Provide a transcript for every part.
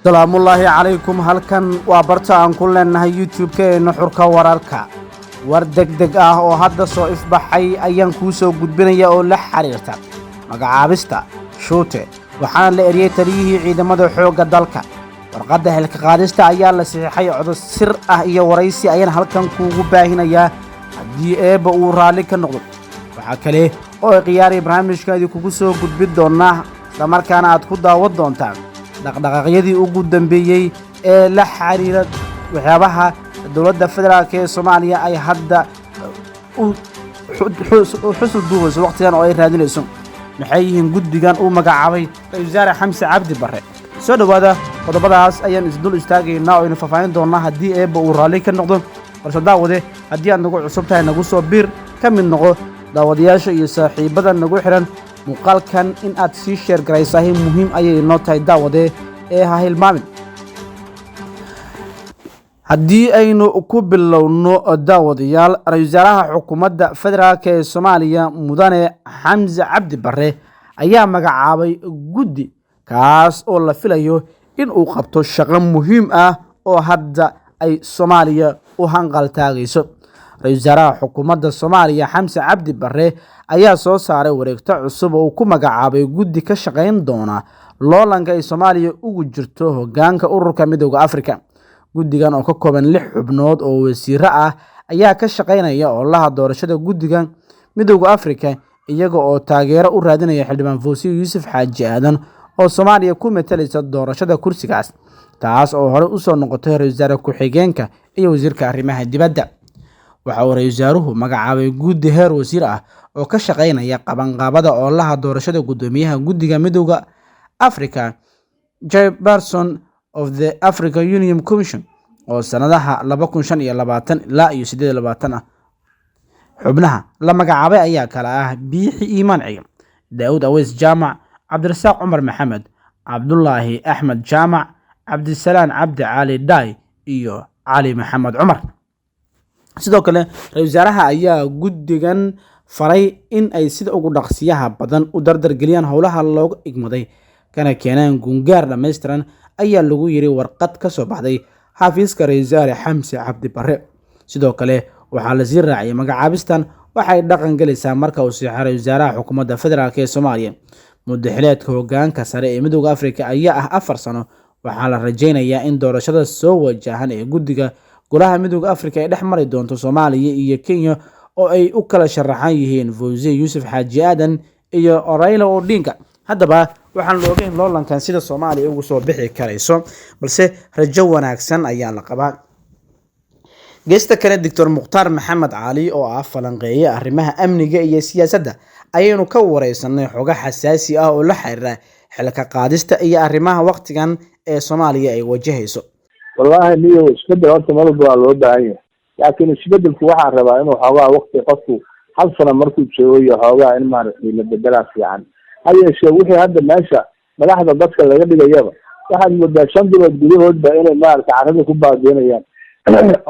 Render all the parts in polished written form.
السلام الله عليكم halkan waa barta aan ku leenahay YouTube-keena xurka wararka war degdeg ah oo hadda soo ifbaxay ayaan ku soo gudbinaya oo la xiriirta magacaabista Shuute waxaan la eriyay taliyihii ciidamada xoogga dalka warqadda xilka qaadista ayaa la saxiixay codad sir ah iyo waraysi ayaan halkan kuugu baahinayaa haddii eeba uu raali ka noqdo waxa kale oo qiyaari barnaamijkaadi kugu soo gudbin doonaa isla markaana aad ku daawan doontaan dhaqdhaqaaqyadii ugu dambeeyay ee la xiriira waxyaabaha dawladda federaalka ee Soomaaliya ay hadda xusul duubeyso waqtigan oo ay raadinayso maxay yihiin guddigan uu magacaabay Ra'iisul Wasaare Xamse Cabdi Barre soo dhawaada qodobadaas ayaan isdul istaagaynaa oo faafahin doonaa haddii eeba uu raali ka noqdo balse daawade haddii aad nagu cusub tahay nagu soo biir ka mid noqo daawadayaasha iyo saaxiibada nagu xiran muuqaalkan in aad sii share garaysahay muhiim ayay inoo tahay daawade ee ha hilmaamin haddii aynu ku bilowno daawadayaal Ra'iisul Wasaaraha xukuumadda federaalka ee Soomaaliya mudane Xamse Cabdi Barre ayaa magacaabay guddi kaas oo la filayo in uu qabto shaqo muhiim ah oo hadda ay Soomaaliya u hanqal taagayso Ra'iisul Wasaaraha xukuumadda Soomaaliya Xamse Cabdi Barre ayaa soo saaray wareegto cusub oo ku magacaabay guddi ka shaqeyn doona loolanka ay Soomaaliya ugu jirto hoggaanka ururka Midowga Afrika guddigan oo ka kooban 6 xubnood oo wasiiro ah ayaa ka shaqeynaya ololaha doorashada guddigan Midowga Afrika iyaga oo taageero u raadinaya xildhibaan Fawzi Yuusuf Xaaji Aadan oo Soomaaliya ku metelaysa doorashada kursigaas taas oo hore u soo noqotay Ra'iisul Wasaare ku-xigeenka iyo wasiirka arrimaha dibadda waxa uu Ra'iisul Wasaaruhu magacaabay guddi heer wasiir ah oo ka shaqeynaya qabanqaabada ololaha doorashada gudoomiyaha guddiga Midowga Afrika Chairperson of the African Union Commission oo sanadaha 2025 ilaa 2028 ah xubnaha la magacaabay ayaa kala ah Biixi Iimaan Ciga Daawud Aweys Jaamac Cabdirasaaq Cumar Maxamed Cabdullaahi Axmed Jaamac Cabdisalaan Cabdi Cali Dhaay iyo Cali Maxamed Cumar sidoo kale Ra'iisul Wasaaraha ayaa guddigan faray in ay sida ugu dhaqsiyaha badan u dardargeliyaan howlaha looga igmaday kana keenaan gungaar dhameystiran ayaa lagu yiri warqad ka soo baxday xafiiska Ra'iisul Wasaare Xamse Cabdi Barre sidoo kale waxaa la sii raaciyay magacaabistan waxay dhaqan galaysaa marka uu saxiixay Ra'iisul Wasaaraha xukuumadda federaalka ee Soomaaliya muddo xileedka hoggaanka sare ee Midowga Afrika ayaa ah 4 sano waxaa la rajaynayaa in doorashada soo wajahan ee guddiga golaha Midowga Afrika ay dhex mari doonto Soomaaliya iyo Kenya oo ay u kala sharaxan yihiin Fawzi Yuusuf Xaaji Aadan iyo Raila Odinga haddaba waxaan la ogeyn loolankan sida Soomaaliya ugu soo bixi karayso balse rajo wanaagsan ayaa la qabaa geesta kale Dr. Mukhtaar Maxamed Cali oo ah falanqeeye arrimaha amniga iyo siyaasadda ayaynu ka wareysanay xogo xasaasi ah oo la xiriira xilka qaadista iyo arrimaha waqtigan ee Soomaaliya ay wajahayso wallahi niyo isbedel horta malba waa loo baahan yahay laakiin isbedelku waxaan rabaa inuu xoogaa waqti qofku hal sano markuu joogo iyo xoogaa in maaragtay la bedelaa fiican hayeeshee wixii hadda meesha madaxda dadka laga dhigayaba waxaad moodaa 5 bilood gudahoodba inay maaragtay carrada ku baabiinayaan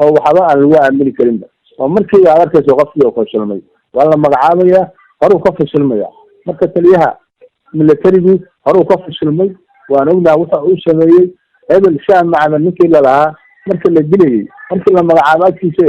oo waxba aan lagu aamini karinba oo markii aad arkayso qofkii oo fashilmay waa la magacaabayaa horuu ka fashilmaya marka taliyaha militarigu horuu ka fashilmay waan ognaa waxa uu sameeyey hebel shaan macna ninkii la lahaa marka la dilayay markii la magacaabaadkiisa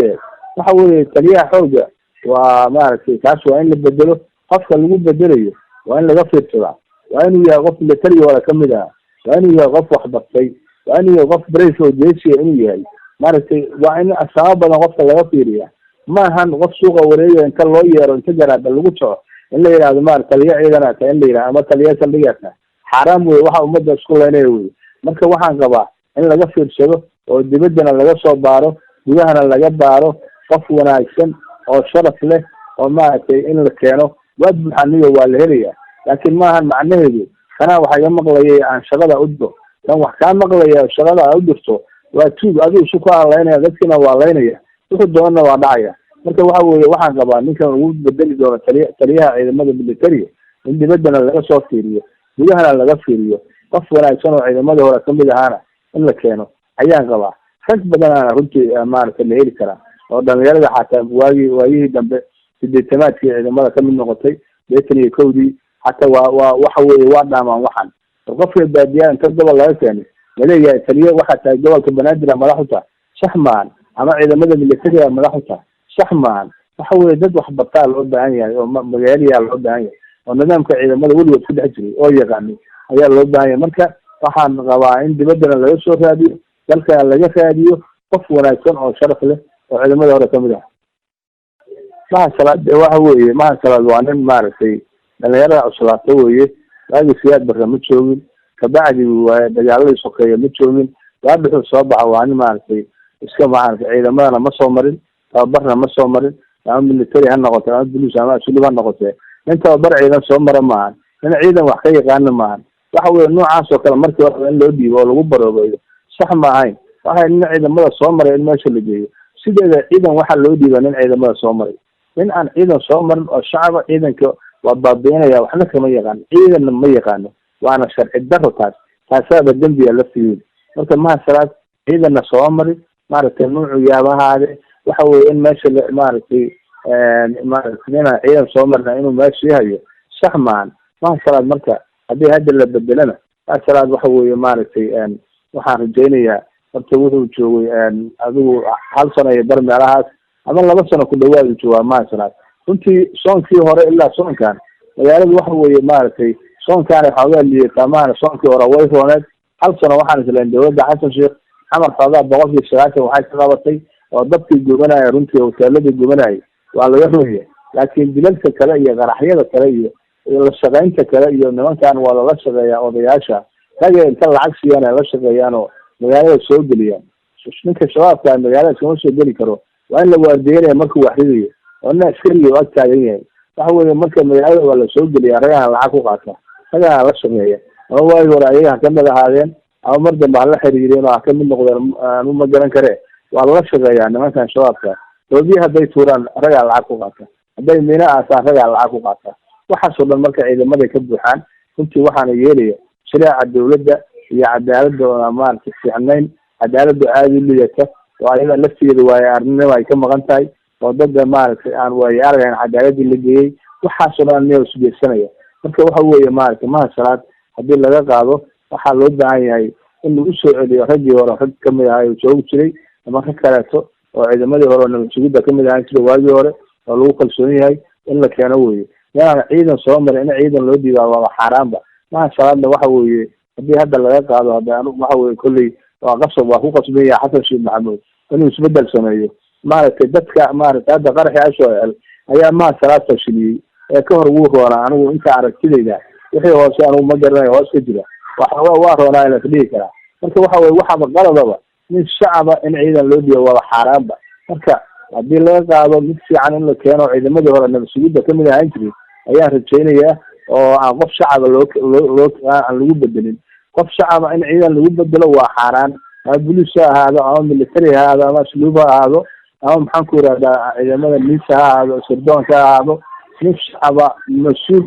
waxa weeye taliyaha xooga waa maaragtay kaas waa in la bedelo qofka lagu bedelayo waa in laga fiirsadaa waa inuu yahay qof militari wala ka mid ah waa inuu yahay qof wax bartay waa inuu yahay qof brave oo jeesiya inuu yahay maaragtay waa in asbaab badan qofka laga fiiriyaa ma ahan qof suuqa wareegaya inta loo yeero inta garaada lagu taco in la yiraahdo maaragtay taliya ciidana ta in la yiraahdo ama taliya saldhigaata xaraam weey waxa ummadda isku leenahay weey marka waxaan qabaa in laga fiirsado oo dibaddana laga soo baaro gudahana laga baaro qof wanaagsan oo sharaf leh oo maaragtay in la keeno waad buuxaniyo waa la helayaa laakiin ma ahan macnaheedu kana waxa iga maqlayay aan shaqada u diro tan wax ka maqlaya shaqada u dirto waa tuug adigu isu ka leynaya dadkina waa leynaya wuxuu doona waa dhacaya marka waxa weeye waxaan qabaa ninkan uu bedeli doono taliyaha ciidamada militariga in dibaddana laga soo fiiriyo gudahana laga fiiriyo qof wanaagsan oo ciidamada hore ka mid ahana in la keeno ayaan qabaa rag badan runtii maaragtay la heli karaa oo dhalinyarada xataa waagii dambe 80-aadkii ciidamada ka mid noqotay 81-dii حتى وحوي وادنا من وحن القفل البادية انت قبل لا يكاني laleeyahay taliye waxaa tahay gobolka banaadir madax u tahay sax maahan, ama ciidamada militariga madax u tahay sax maahan. waxa weeye dad waxbartaa loo baahan yahay oo magaaliyaa loo baahan yahay oo nidaamka ciidamada weligood ku dhex jiray oo yaqaani ayaa loo baahan yahay. marka waxaan qabaa in dibaddana laga soo raadiyo, dalkana laga raadiyo qof wanaagsan oo sharaf leh oo ciidamada hore kamid ah. Mahad Salaad waxa weeye Mahad Salaad waa nin maaragtay dhalinyarada cuslaato weeye, waagi siyaad barre ma joogin, kabacdi waa dagaaladii sokeeye ma joogin, waa dhuxul soo baxa waa nin maaragtay iska maaragtay ciidamadana ma soo marin, tababarna ma soo marin, ama military ha noqote ama police ama asluub ha noqote, nin tababar ciidan soo mara maahan, nin ciidan wax ka yaqaana maahan. waxa weeye noocaas oo kale markii hore in loo dhiibo oo lagu baroobeeyo sax ma ahayn. waxay nin ciidamada soo maray in meesha la geeyo, sideeda ciidan waxaa loo dhiiba nin ciidamada soo maray. nin aan ciidan soo marin oo shacaba ciidanka waa baabiinaya, waxna kama yaqaano, ciidanna ma yaqaano, waana sharci daro taasaaba dembiga la fiiyin. marka Mahad Salaad ciidanna soo mari maaragtay nuucu yaabahaade waxa weeye in meesha maaragtay ninaan ciidan soo marina inuu meesha yahayo sax maahan. Mahad Salaad marka haddii hadda la bedelana, Mahad Salaad waxa weeye maaragtay waxaan rajaynayaa horta wuxuu joogay adigu 1 sano iyo bar meelahaas ama 2 sano ku dhawaad joogaa Mahad Salaad. runtii soonkii hore ilaa soonkan magaaladu waxa weeye maaragtay soonkaan xoogaa liitaa maana soonkii hore way rooneed. 1 sano waxaan isleen dowladda Xasan Sheekh xamar xoogaa 190 waxay ka qabatay oo dadkii gubanaya runtii hoteeladii gubanaya waa laga rooyay, laakiin dilalka kale iyo qaraxyada kale iyo la shaqaynta kale iyo nimankan waa lala shaqeeyaa odayaasha ragga inta lacag siiyaan ay la shaqeeyaan oo magaalada soo geliyaan. ninka shabaabka magaalada kama soo geli karo, waa in la waardiyeynaya markuu wax ridayo oo nin askari oo ag taagan yahay. waxa weeye marka magaalada waa la soo geliyaa ragana lacag ku qaata, ragana la shaqeeya, ama waagi hore ayaga kamid ahaadeen ama mar dambe hala xiriireen oo kamid noqdeen ma garan kare. waa lala shaqeeyaa nimankan shabaabka, doodiyi hadday tuuraan ragaa lacag ku qaata, hadday miina aasaan ragaa lacag ku qaata. waxaasoo dhan marka ciidamaday ka buuxaan. runtii waxaana yeelaya shariica dawladda iyo cadaaladda oo maaragtay fiicnayn, cadaaladdu aada u liidata oo ayada lafteeda waaye arrinimo ay ka maqan tahay oo dadda maaragtay aan waaye aragayn cadaaladii la geeyey. waxaasoo dhan miyaa isgeesanaya. marka waxa weeye maaragtay Mahad Salaad haddii laga qaado waxaa loo baahan yahay in lagu soo celiyo raggii hore rag kamid ahaa oo joogi jiray ama ka kaleeto oo ciidamadii hore nabad sugidda kamid ahaan jiray waagii hore oo lagu kalsoon yahay in la keeno weeye. inaan ciidan soo maray in ciidan loo dhiibaa waa xaaraanba. Mahad Salaadna waxa weeye haddii hadda laga qaado hadda waxa weeye kolley waa qasab waa ku qasban yahay Xasan Sheekh Maxamuud inuu isbedel sameeyo. maaragtay dadka maaragtay hadda qaraxii Ashooel ayaa Mahad Salaad fashiliyey ee ka hor wuu roonaa. anigu inta aragtidayda wixii hoose anigu ma garanayo hoos ka jira waa roonaa la dhihi karaa. marka waxa weeye waxaba qaladaba nin shacaba in ciidan loo dhiibo waa xaaraanba. marka haddii laga qaado mid fiican in la keeno ciidamadii hore nabad sugidda kamid ahaan jiray ayaan rajaynayaa oo aan qof shacaba aan lagu bedelin. qof shacaba in ciidan lagu bedelo waa xaaraan, ama booliis ha ahaado ama military ha ahaado ama asluub ha ahaado ama maxaan ku irahdaa ciidamada miisa ha ahaado sirdoonka ha ahaado. nin shacaba mas-uul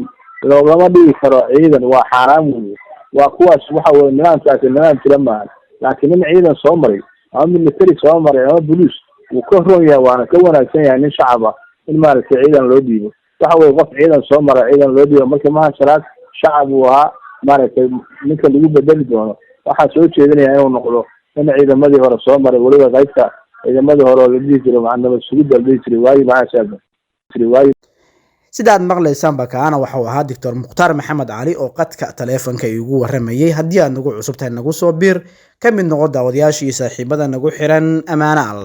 loogama dhigi karo ciidan, waa xaaraan weye. waa kuwaas waxa weye nidaamkaasi nidaam jira maahan. laakiin nin ciidan soo maray ama military soo maray ama booliis wuu ka roon yahay waana ka wanaagsan yahay nin shacaba in maaragtay ciidan loo dhiibo. waxa weye qof ciidan soo mara ciidan loo dhiibo. marka Mahad Salaad shacab uu ahaa maaragtay ninka lagu bedeli doono waxaa soo jeedinaya inuu noqdo in ciidamadii hore soo maray, weliba qaybta ciidamadii hore oo la dhihi jiray nabad sugidda la dhihi jiray waagi maxaa waagi. sida aad maqlaysaanba kaana waxau ahaa Dr. Mukhtaar Maxamed Cali oo qadka taleefanka igu waramayay. haddii aad nagu cusubtahay nagu soo biir ka mid noqo daawadayaashii saaxiibada nagu xiran. amaana Allah.